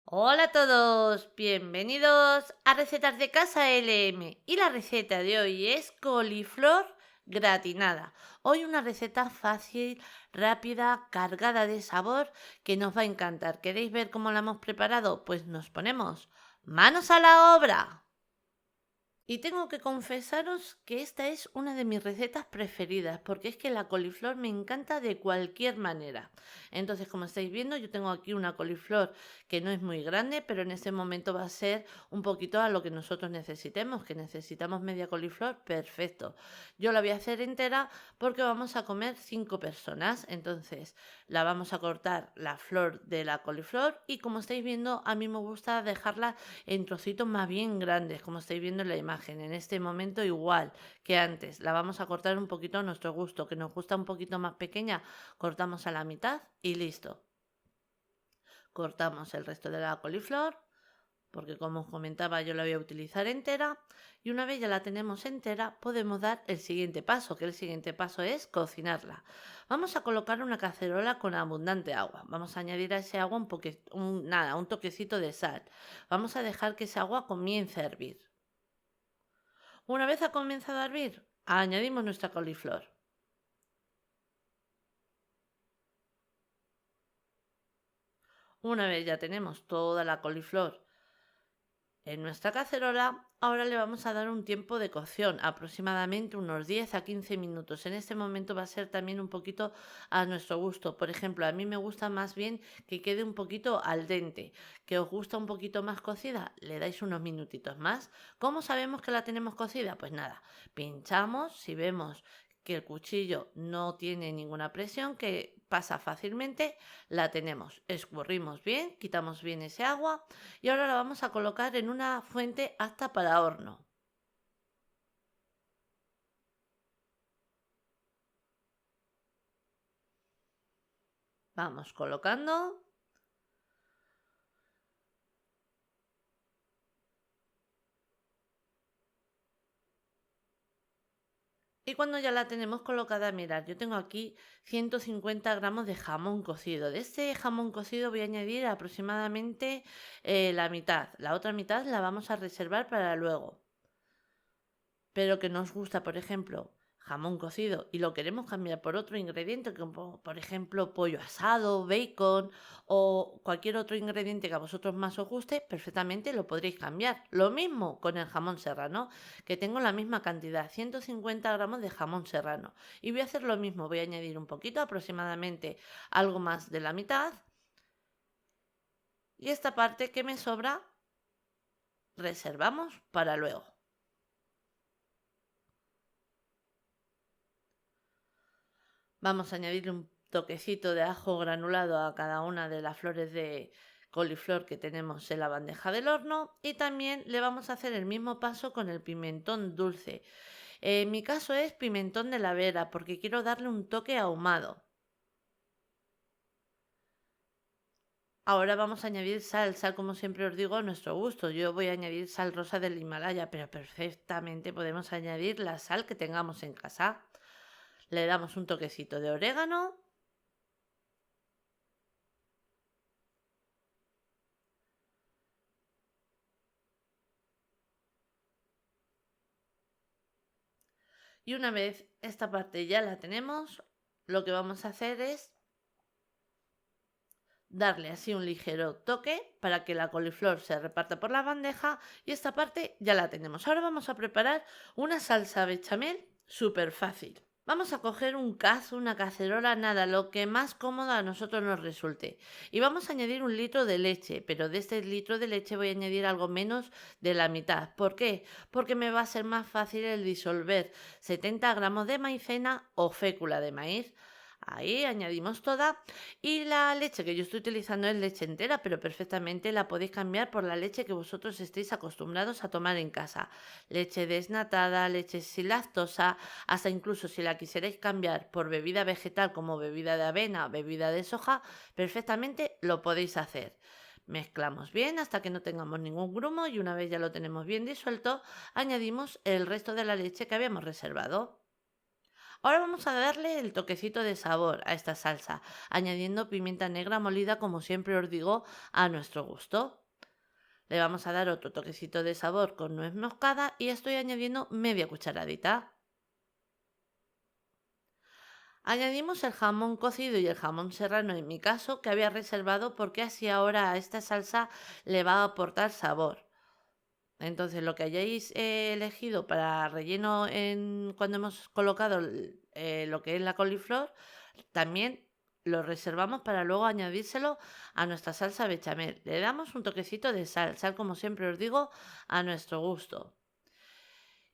Hola a todos, bienvenidos a Recetas de Casa LM y la receta de hoy es coliflor gratinada. Hoy una receta fácil, rápida, cargada de sabor que nos va a encantar. ¿Queréis ver cómo la hemos preparado? Pues nos ponemos manos a la obra. Y tengo que confesaros que esta es una de mis recetas preferidas, porque es que la coliflor me encanta de cualquier manera. Entonces, como estáis viendo, yo tengo aquí una coliflor que no es muy grande, pero en este momento va a ser un poquito a lo que nosotros necesitemos, que necesitamos media coliflor, perfecto. Yo la voy a hacer entera porque vamos a comer 5 personas, entonces la vamos a cortar la flor de la coliflor y como estáis viendo, a mí me gusta dejarla en trocitos más bien grandes, como estáis viendo en la imagen. En este momento igual que antes, la vamos a cortar un poquito a nuestro gusto, que nos gusta un poquito más pequeña, cortamos a la mitad y listo. Cortamos el resto de la coliflor, porque como os comentaba yo la voy a utilizar entera, y una vez ya la tenemos entera podemos dar el siguiente paso, que el siguiente paso es cocinarla. Vamos a colocar una cacerola con abundante agua, vamos a añadir a ese agua un toquecito de sal, vamos a dejar que ese agua comience a hervir. Una vez ha comenzado a hervir, añadimos nuestra coliflor. Una vez ya tenemos toda la coliflor en nuestra cacerola, ahora le vamos a dar un tiempo de cocción, aproximadamente unos 10 a 15 minutos. En este momento va a ser también un poquito a nuestro gusto. Por ejemplo, a mí me gusta más bien que quede un poquito al dente. ¿Que os gusta un poquito más cocida? Le dais unos minutitos más. ¿Cómo sabemos que la tenemos cocida? Pues nada, pinchamos, si vemos que el cuchillo no tiene ninguna presión, que pasa fácilmente, la tenemos. Escurrimos bien, quitamos bien ese agua y ahora la vamos a colocar en una fuente apta para horno. Vamos colocando. Y cuando ya la tenemos colocada, mirad, yo tengo aquí 150 gramos de jamón cocido. De este jamón cocido voy a añadir aproximadamente la mitad. La otra mitad la vamos a reservar para luego. Pero que nos gusta, por ejemplo, jamón cocido y lo queremos cambiar por otro ingrediente, como por ejemplo pollo asado, bacon o cualquier otro ingrediente que a vosotros más os guste, perfectamente lo podréis cambiar. Lo mismo con el jamón serrano, que tengo la misma cantidad, 150 gramos de jamón serrano. Y voy a hacer lo mismo, voy a añadir un poquito, aproximadamente algo más de la mitad. Y esta parte que me sobra, reservamos para luego. Vamos a añadirle un toquecito de ajo granulado a cada una de las flores de coliflor que tenemos en la bandeja del horno y también le vamos a hacer el mismo paso con el pimentón dulce. En mi caso es pimentón de la Vera porque quiero darle un toque ahumado. Ahora vamos a añadir sal como siempre os digo a nuestro gusto. Yo voy a añadir sal rosa del Himalaya, pero perfectamente podemos añadir la sal que tengamos en casa. Le damos un toquecito de orégano. Y una vez esta parte ya la tenemos, lo que vamos a hacer es darle así un ligero toque para que la coliflor se reparta por la bandeja y esta parte ya la tenemos. Ahora vamos a preparar una salsa bechamel súper fácil. Vamos a coger un cazo, una cacerola, nada, lo que más cómodo a nosotros nos resulte. Y vamos a añadir 1 litro de leche, pero de este litro de leche voy a añadir algo menos de la mitad. ¿Por qué? Porque me va a ser más fácil el disolver 70 gramos de maicena o fécula de maíz. Ahí añadimos toda y la leche que yo estoy utilizando es leche entera, pero perfectamente la podéis cambiar por la leche que vosotros estéis acostumbrados a tomar en casa. Leche desnatada, leche sin lactosa, hasta incluso si la quisierais cambiar por bebida vegetal como bebida de avena, bebida de soja, perfectamente lo podéis hacer. Mezclamos bien hasta que no tengamos ningún grumo y una vez ya lo tenemos bien disuelto, añadimos el resto de la leche que habíamos reservado. Ahora vamos a darle el toquecito de sabor a esta salsa, añadiendo pimienta negra molida, como siempre os digo, a nuestro gusto. Le vamos a dar otro toquecito de sabor con nuez moscada y estoy añadiendo media cucharadita. Añadimos el jamón cocido y el jamón serrano en mi caso, que había reservado porque así ahora a esta salsa le va a aportar sabor. Entonces, lo que hayáis elegido para relleno cuando hemos colocado lo que es la coliflor, también lo reservamos para luego añadírselo a nuestra salsa bechamel. Le damos un toquecito de sal, sal como siempre os digo, a nuestro gusto.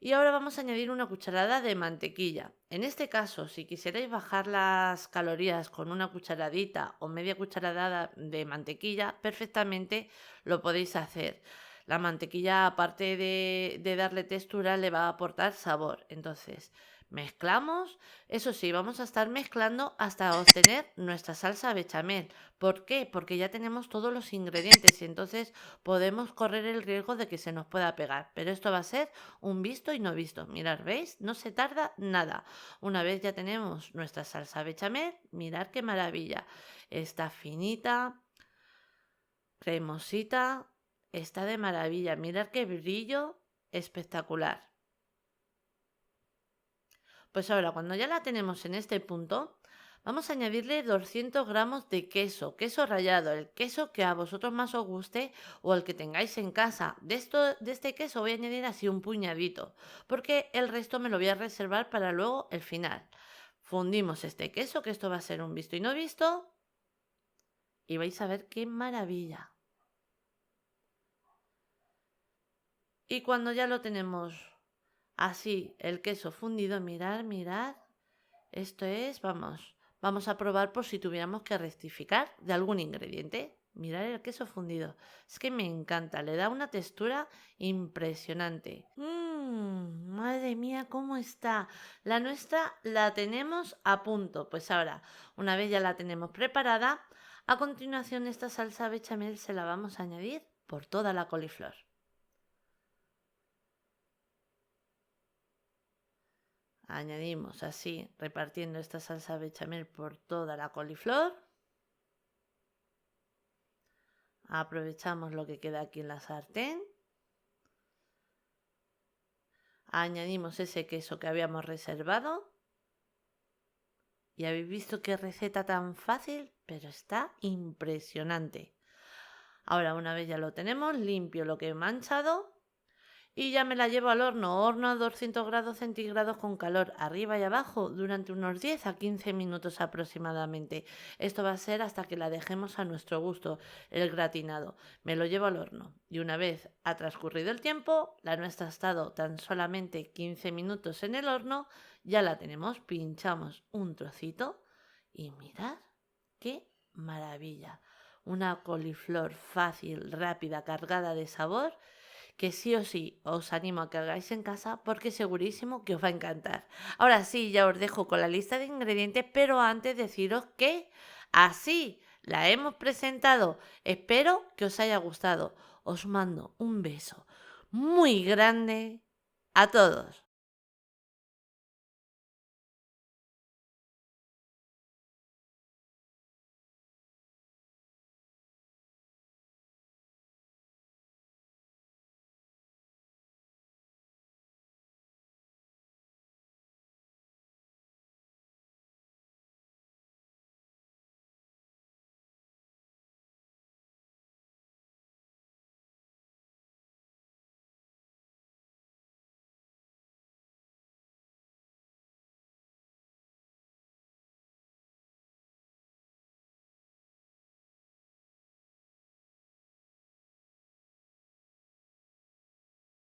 Y ahora vamos a añadir una cucharada de mantequilla. En este caso, si quisierais bajar las calorías con una cucharadita o media cucharada de mantequilla, perfectamente lo podéis hacer. La mantequilla, aparte de darle textura, le va a aportar sabor. Entonces, mezclamos. Eso sí, vamos a estar mezclando hasta obtener nuestra salsa bechamel. ¿Por qué? Porque ya tenemos todos los ingredientes y entonces podemos correr el riesgo de que se nos pueda pegar. Pero esto va a ser un visto y no visto. Mirad, ¿veis? No se tarda nada. Una vez ya tenemos nuestra salsa bechamel, mirad qué maravilla. Está finita, cremosita, está de maravilla. Mirad qué brillo espectacular. Pues ahora, cuando ya la tenemos en este punto, vamos a añadirle 200 gramos de queso, queso rallado, el queso que a vosotros más os guste o el que tengáis en casa. De este queso voy a añadir así un puñadito, porque el resto me lo voy a reservar para luego el final. Fundimos este queso, que esto va a ser un visto y no visto, y vais a ver qué maravilla. Y cuando ya lo tenemos así, el queso fundido, mirad, mirad. Esto es, vamos a probar por si tuviéramos que rectificar de algún ingrediente. Mirad el queso fundido. Es que me encanta, le da una textura impresionante. Madre mía, ¿cómo está? La nuestra la tenemos a punto. Pues ahora, una vez ya la tenemos preparada, a continuación esta salsa bechamel se la vamos a añadir por toda la coliflor. Añadimos así, repartiendo esta salsa bechamel por toda la coliflor. Aprovechamos lo que queda aquí en la sartén. Añadimos ese queso que habíamos reservado. Y habéis visto qué receta tan fácil, pero está impresionante. Ahora, una vez ya lo tenemos, limpio lo que he manchado y ya me la llevo al horno a 200 grados centígrados con calor arriba y abajo durante unos 10 a 15 minutos aproximadamente. Esto va a ser hasta que la dejemos a nuestro gusto, el gratinado. Me lo llevo al horno y una vez ha transcurrido el tiempo, la nuestra ha estado tan solamente 15 minutos en el horno, ya la tenemos, pinchamos un trocito y mirad qué maravilla. Una coliflor fácil, rápida, cargada de sabor, que sí o sí os animo a que hagáis en casa porque segurísimo que os va a encantar. Ahora sí, ya os dejo con la lista de ingredientes, pero antes deciros que así la hemos presentado. Espero que os haya gustado. Os mando un beso muy grande a todos.